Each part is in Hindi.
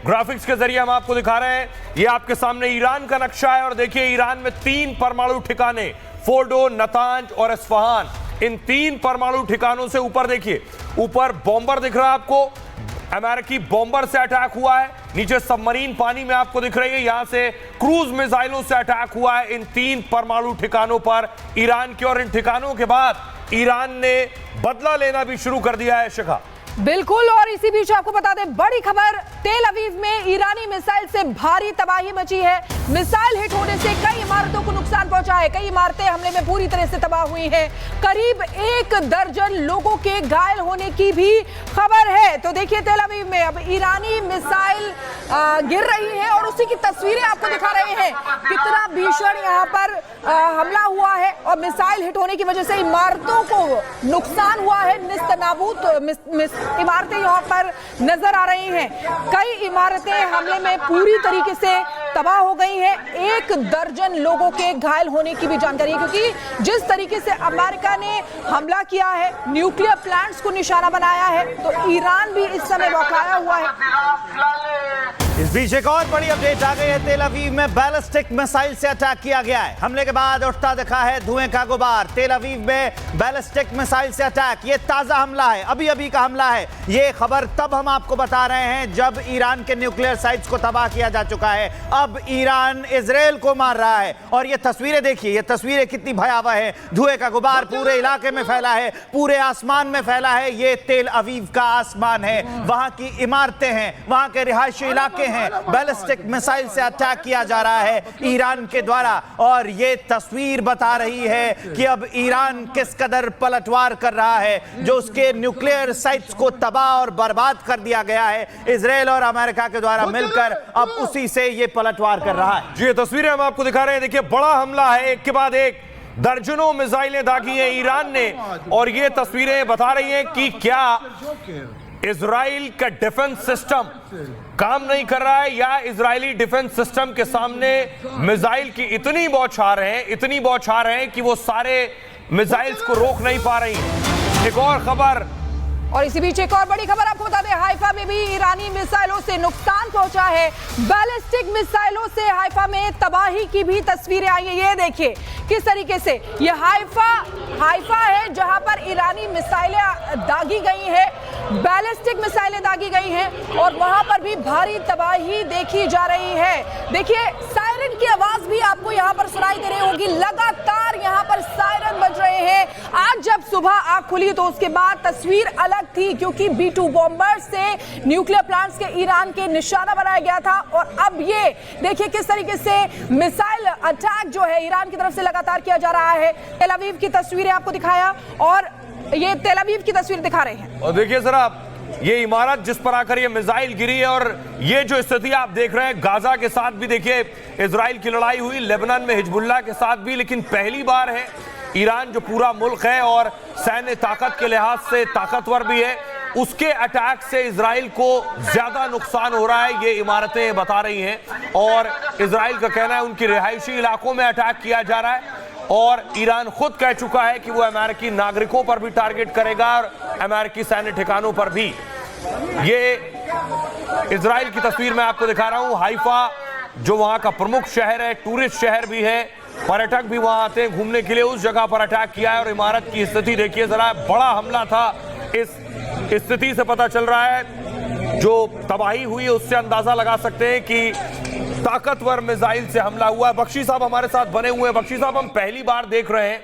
ग्राफिक्स के जरिए हम आपको दिखा रहे हैं, ये आपके सामने ईरान का नक्शा है और देखिए ईरान में 3 परमाणु ठिकाने, फोर्डो, नतांज और इस्फहान। इन 3 परमाणु ठिकानों से ऊपर देखिए, ऊपर बॉम्बर दिख रहा है आपको, अमेरिकी बॉम्बर से अटैक हुआ है। नीचे सबमरीन पानी में आपको दिख रही है, यहां से क्रूज मिसाइलों से अटैक हुआ है इन 3 परमाणु ठिकानों पर ईरान के। और इन ठिकानों के बाद ईरान ने बदला लेना भी शुरू कर दिया है। शिखा, बिल्कुल। और इसी बीच आपको बता दें, बड़ी खबर, तेल अवीव में ईरानी मिसाइल से भारी तबाही मची है। मिसाइल हिट होने से कई इमारतों को नुकसान पहुंचा है। कई इमारतें हमले में पूरी तरह से तबाह हुई हैं। करीब 1 दर्जन लोगों के घायल होने की भी खबर है। तो देखिए, तेल अवीव में अब ईरानी मिसाइल गिर रही है और उसी की तस्वीरें आपको दिखा रहे हैं। कितना भीषण यहाँ पर हमला हुआ है और मिसाइल हिट होने की वजह से इमारतों को नुकसान हुआ है। निस्तनाबूत इमारतें यहाँ पर नजर आ रही हैं। कई इमारतें हमले में पूरी तरीके से तबाह हो गई हैं। 1 दर्जन लोगों के घायल होने की भी जानकारी है, क्योंकि जिस तरीके से अमेरिका ने हमला किया है, न्यूक्लियर प्लांट्स को निशाना बनाया है, तो ईरान भी इस समय बौखलाया हुआ है। इस बीच एक और बड़ी अपडेट आ गई है। तेल अवीव में बैलिस्टिक मिसाइल से अटैक किया गया है। हमले के बाद उठता दिखा है धुएं का गुबार। तेल अवीव में बैलिस्टिक मिसाइल से अटैक, ये ताजा हमला है, अभी अभी का हमला है। ये खबर तब हम आपको बता रहे हैं जब ईरान के न्यूक्लियर साइट्स को तबाह किया जा चुका है। अब ईरान इजराइल को मार रहा है और ये तस्वीरें देखिए, ये तस्वीरें कितनी भयावह है। धुएं का गुबार पूरे इलाके में फैला है, पूरे आसमान में फैला है। ये तेल अवीव का आसमान है, वहां की इमारतें हैं, वहां के रिहायशी इलाके हैं। बैलिस्टिक मिसाइल से अटैक किया जा रहा है ईरान के द्वारा और ये तस्वीर बता रही है कि अब ईरान किस कदर पलटवार कर रहा है। जो उसके न्यूक्लियर साइट्स को तबाह और बर्बाद कर दिया गया है, इजराइल और अमेरिका के द्वारा मिलकर अब उसी से ये पलटवार कर रहा है। जी, ये तस्वीरें हम आपको दिखा रहे हैं। देखिए, बड़ा हमला है, एक के बाद एक दर्जनों मिसाइलें दागी हैं ईरान ने और ये तस्वीरें बता रही हैं कि क्या इजराइल का डिफेंस सिस्टम काम नहीं कर रहा है या इजरायली डिफेंस सिस्टम के सामने मिसाइल की इतनी बौछार है कि वो सारे मिसाइल्स को रोक नहीं पा रही। एक और खबर, और इसी बीच एक और बड़ी खबर आपको बता दें, हाइफा में भी ईरानी मिसाइलों से नुकसान पहुंचा है। बैलिस्टिक मिसाइलों से हाइफा में तबाही की भी तस्वीरें आई हैं। ये देखिए किस तरीके से ये हाइफा है जहां पर ईरानी मिसाइलें दागी गई हैं, बैलिस्टिक मिसाइलें दागी गई हैं और वहां पर भी भारी तबाही देखी जा रही है। देखिए, सायरन की आवाज भी आपको यहां पर सुनाई दे रही होगी। लगातार यहां पर सायरन बज रहे हैं। आज जब सुबह आंख खुली तो उसके बाद तस्वीर अलग थी, क्योंकि B-2 बॉम्बर से न्यूक्लियर प्लांट्स के ईरान के निशाना बनाया गया था और अब ये देखिए किस तरीके से मिसाइल अटैक जो है ईरान की तरफ से लगातार किया जा रहा है। तेल अवीव की तस्वीरें आपको दिखाया और ये तेल अवीव की तस्वीर दिखा रहे हैं। और देखिए जरा, ये इमारत जिस पर आकर ये मिसाइल गिरी है और ये जो स्थिति आप देख रहे हैं, गाजा के साथ भी देखिए इजराइल की लड़ाई हुई, लेबनान में हिजबुल्लाह के साथ भी, लेकिन पहली बार है ईरान जो पूरा मुल्क है और सैन्य ताकत के लिहाज से ताकतवर भी है, उसके अटैक से इजराइल को ज्यादा नुकसान हो रहा है, ये इमारतें बता रही हैं। और इजराइल का कहना है उनकी रिहायशी इलाकों में अटैक किया जा रहा है और ईरान खुद कह चुका है कि वो अमेरिकी नागरिकों पर भी टारगेट करेगा और अमेरिकी सैन्य ठिकानों पर भी। ये इजराइल की तस्वीर मैं आपको दिखा रहा हूं। हाइफा जो वहां का प्रमुख शहर है, टूरिस्ट शहर भी है, पर्यटक भी वहां आते हैं घूमने के लिए, उस जगह पर अटैक किया है और इमारत की स्थिति देखिए जरा, बड़ा हमला था। इस स्थिति से पता चल रहा है, जो तबाही हुई है उससे अंदाजा लगा सकते हैं कि ताकतवर मिसाइल से हमला हुआ है। बख्शी साहब हमारे साथ बने हुए हैं। बख्शी साहब, हम पहली बार देख रहे हैं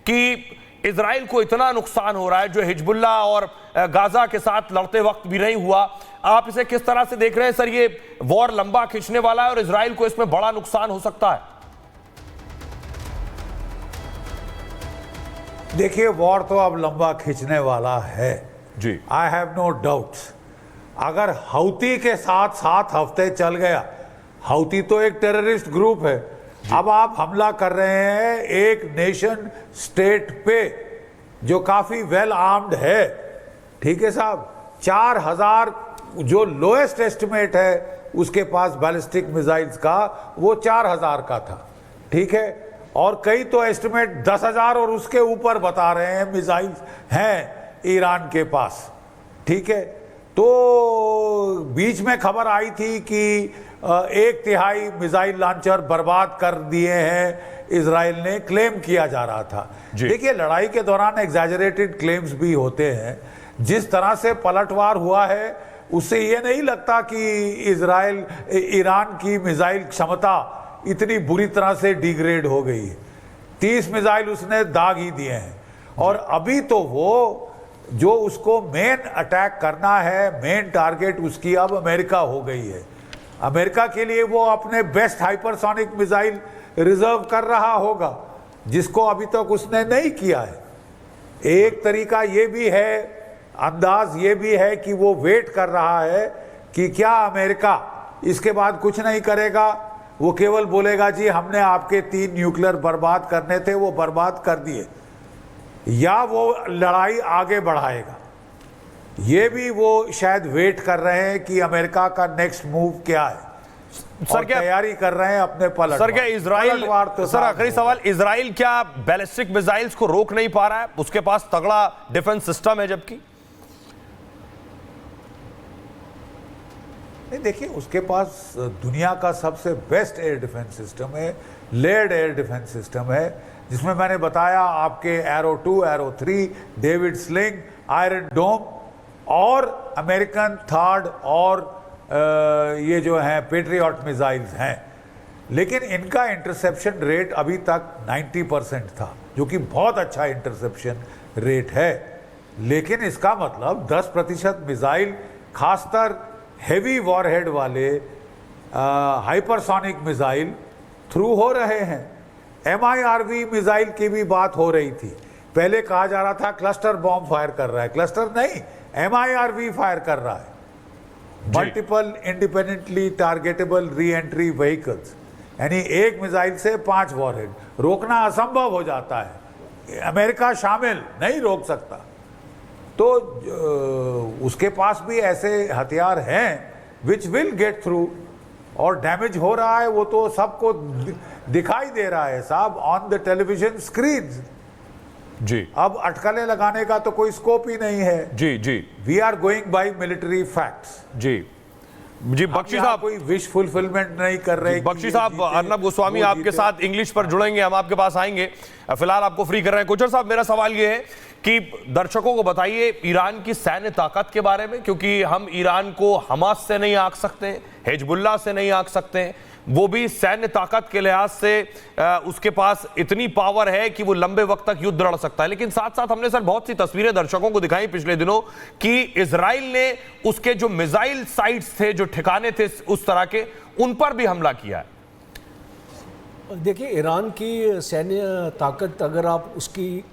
कि इजराइल को इतना नुकसान हो रहा है जो हिजबुल्लाह और गाजा के साथ लड़ते वक्त भी नहीं हुआ। आप इसे किस तरह से देख रहे हैं सर? ये वॉर लंबा खींचने वाला है और इजराइल को इसमें बड़ा नुकसान हो सकता है। देखिए, वॉर तो अब लंबा खींचने वाला है जी, आई हैव नो डाउट्स। अगर हौती के साथ 7 हफ्ते चल गया, हौती तो एक टेररिस्ट ग्रुप है, अब आप हमला कर रहे हैं एक नेशन स्टेट पे जो काफी वेल आर्म्ड है, ठीक है साहब। 4000 जो लोएस्ट एस्टिमेट है उसके पास बैलिस्टिक मिसाइल्स का, वो 4000 का था, ठीक है। और कई तो एस्टिमेट 10,000 और उसके ऊपर बता रहे हैं मिसाइल्स हैं ईरान के पास, ठीक है। तो बीच में खबर आई थी कि 1/3 मिसाइल लॉन्चर बर्बाद कर दिए हैं, इजराइल ने क्लेम किया जा रहा था। देखिए, लड़ाई के दौरान एग्जैजरेटेड क्लेम्स भी होते हैं। जिस तरह से पलटवार हुआ है उससे ये नहीं लगता कि ईरान की मिसाइल क्षमता इतनी बुरी तरह से डिग्रेड हो गई है। 30 मिसाइल उसने दाग ही दिए हैं, और अभी तो वो जो उसको मेन अटैक करना है, मेन टारगेट उसकी अब अमेरिका हो गई है। अमेरिका के लिए वो अपने बेस्ट हाइपरसोनिक मिसाइल रिजर्व कर रहा होगा, जिसको अभी तक उसने नहीं किया है। एक तरीका ये भी है, अंदाज ये भी है कि वो वेट कर रहा है कि क्या अमेरिका इसके बाद कुछ नहीं करेगा, वो केवल बोलेगा जी हमने आपके 3 न्यूक्लियर बर्बाद करने थे, वो बर्बाद कर दिए, या वो लड़ाई आगे बढ़ाएगा। ये भी वो शायद वेट कर रहे हैं कि अमेरिका का नेक्स्ट मूव क्या है। सर, क्या तैयारी कर रहे हैं अपने पलट? सर, क्या इजराइल, तो सर आखिरी सवाल, इजराइल क्या बैलिस्टिक मिसाइल्स को रोक नहीं पा रहा है? उसके पास तगड़ा डिफेंस सिस्टम है, जबकि नहीं। देखिए, उसके पास दुनिया का सबसे बेस्ट एयर डिफेंस सिस्टम है, लेयर्ड एयर डिफेंस सिस्टम है, जिसमें मैंने बताया आपके Arrow 2, Arrow 3, David Sling, Iron Dome और अमेरिकन थर्ड और ये जो हैं पेट्रियट मिसाइल्स हैं। लेकिन इनका इंटरसेप्शन रेट अभी तक 90% था, जो कि बहुत अच्छा इंटरसेप्शन रेट है। लेकिन इसका मतलब 10% मिसाइल, खासकर हेवी वॉरहेड वाले हाइपरसोनिक मिसाइल थ्रू हो रहे हैं। MIRV मिसाइल की भी बात हो रही थी। पहले कहा जा रहा था क्लस्टर बॉम्ब फायर कर रहा है, क्लस्टर नहीं, MIRV फायर कर रहा है, multiple independently targetable re entry vehicles, यानी एक मिसाइल से 5 वॉरहेड। रोकना असंभव हो जाता है, अमेरिका शामिल नहीं रोक सकता। तो उसके पास भी ऐसे हथियार हैं विच विल गेट थ्रू, और डैमेज हो रहा है वो तो सबको दिखाई दे रहा है साहब, ऑन द टेलीविजन स्क्रीन जी। अब अटकलें लगाने का तो कोई स्कोप ही नहीं है। जी जी, we are going by military facts. जी जी। बख्शी साहब कोई विश फुलफिलमेंट नहीं कर रहे। बख्शी साहब, अर्नब गोस्वामी आपके साथ इंग्लिश पर जुड़ेंगे, हम आपके पास आएंगे, फिलहाल आपको फ्री कर रहे हैं। कोचर साहब, मेरा सवाल ये है कि दर्शकों को बताइए ईरान की सैन्य ताकत के बारे में, क्योंकि हम ईरान को हमास से नहीं आंक सकते, हिजबुल्लाह से नहीं आंक सकते, वो भी सैन्य ताकत के लिहाज से उसके पास इतनी पावर है कि वो लंबे वक्त तक युद्ध लड़ सकता है। लेकिन साथ साथ हमने सर बहुत सी तस्वीरें दर्शकों को दिखाई पिछले दिनों कि इजराइल ने उसके जो मिसाइल साइट्स थे, जो ठिकाने थे उस तरह के, उन पर भी हमला किया है। देखिए, ईरान की सैन्य ताकत अगर आप उसकी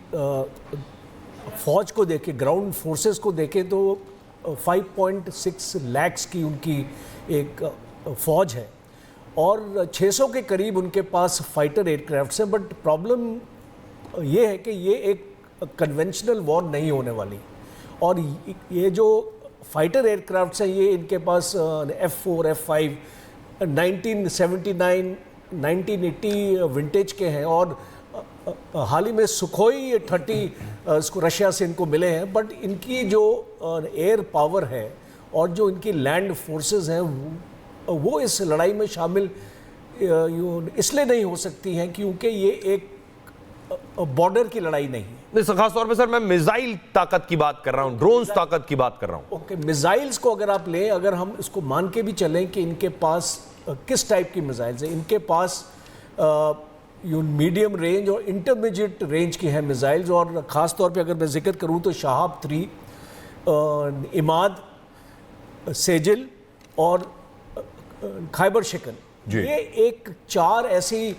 फौज को देखें, ग्राउंड फोर्सेस को देखें, तो 5.6 लाख की उनकी एक फौज है और 600 के करीब उनके पास फाइटर एयरक्राफ्ट्स हैं। बट प्रॉब्लम ये है कि ये एक कन्वेंशनल वॉर नहीं होने वाली, और ये जो फाइटर एयरक्राफ्ट्स हैं ये इनके पास F4, F5 1979 1980 विंटेज के हैं, और हाल ही में सुखोई 30 इसको रशिया से इनको मिले हैं। बट इनकी जो एयर पावर है और जो इनकी लैंड फोर्सेस हैं वो इस लड़ाई में शामिल इसलिए नहीं हो सकती हैं क्योंकि ये एक बॉर्डर की लड़ाई नहीं है। खास तौर पे सर मैं मिसाइल ताकत की बात कर रहा हूं, ड्रोन्स ताकत की बात कर रहा हूं। ओके, मिसाइल्स को अगर आप लें, अगर हम इसको मान के भी चलें कि इनके पास किस टाइप की मिसाइल्स हैं, इनके पास मीडियम रेंज और इंटरमीडिएट रेंज की हैं मिसाइल्स, और ख़ास तौर पे अगर मैं जिक्र करूं तो शहाब 3, इमाद, सेजिल और खैबर शिकन, ये एक 4 ऐसी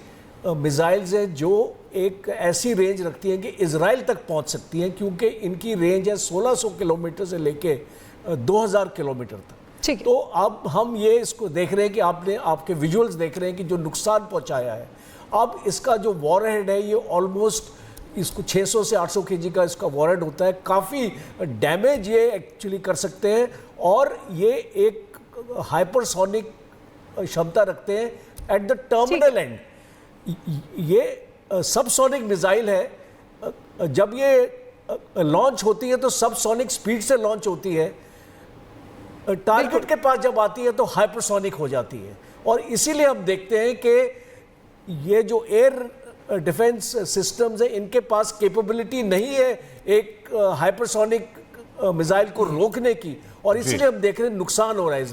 मिसाइल्स हैं जो एक ऐसी रेंज रखती हैं कि इजराइल तक पहुंच सकती हैं, क्योंकि इनकी रेंज है 1600 किलोमीटर से लेके 2000 किलोमीटर तक। तो अब हम ये इसको देख रहे हैं कि आपके विजुअल्स देख रहे हैं कि जो नुकसान पहुंचाया है, अब इसका जो वॉरहेड है ये ऑलमोस्ट इसको 600 से 800 केजी का इसका वॉरहेड होता है। काफ़ी डैमेज ये एक्चुअली कर सकते हैं, और ये एक हाइपरसोनिक क्षमता रखते हैं एट द टर्मिनल एंड। ये सबसोनिक मिसाइल है, जब ये लॉन्च होती है तो सबसोनिक स्पीड से लॉन्च होती है, टारगेट के पास जब आती है तो हाइपरसोनिक हो जाती है, और इसीलिए हम देखते हैं कि ये जो एयर डिफेंस सिस्टम्स हैं इनके पास कैपेबिलिटी नहीं है एक हाइपरसोनिक मिसाइल को रोकने की, और इसीलिए हम देख रहे हैं नुकसान हो रहा है।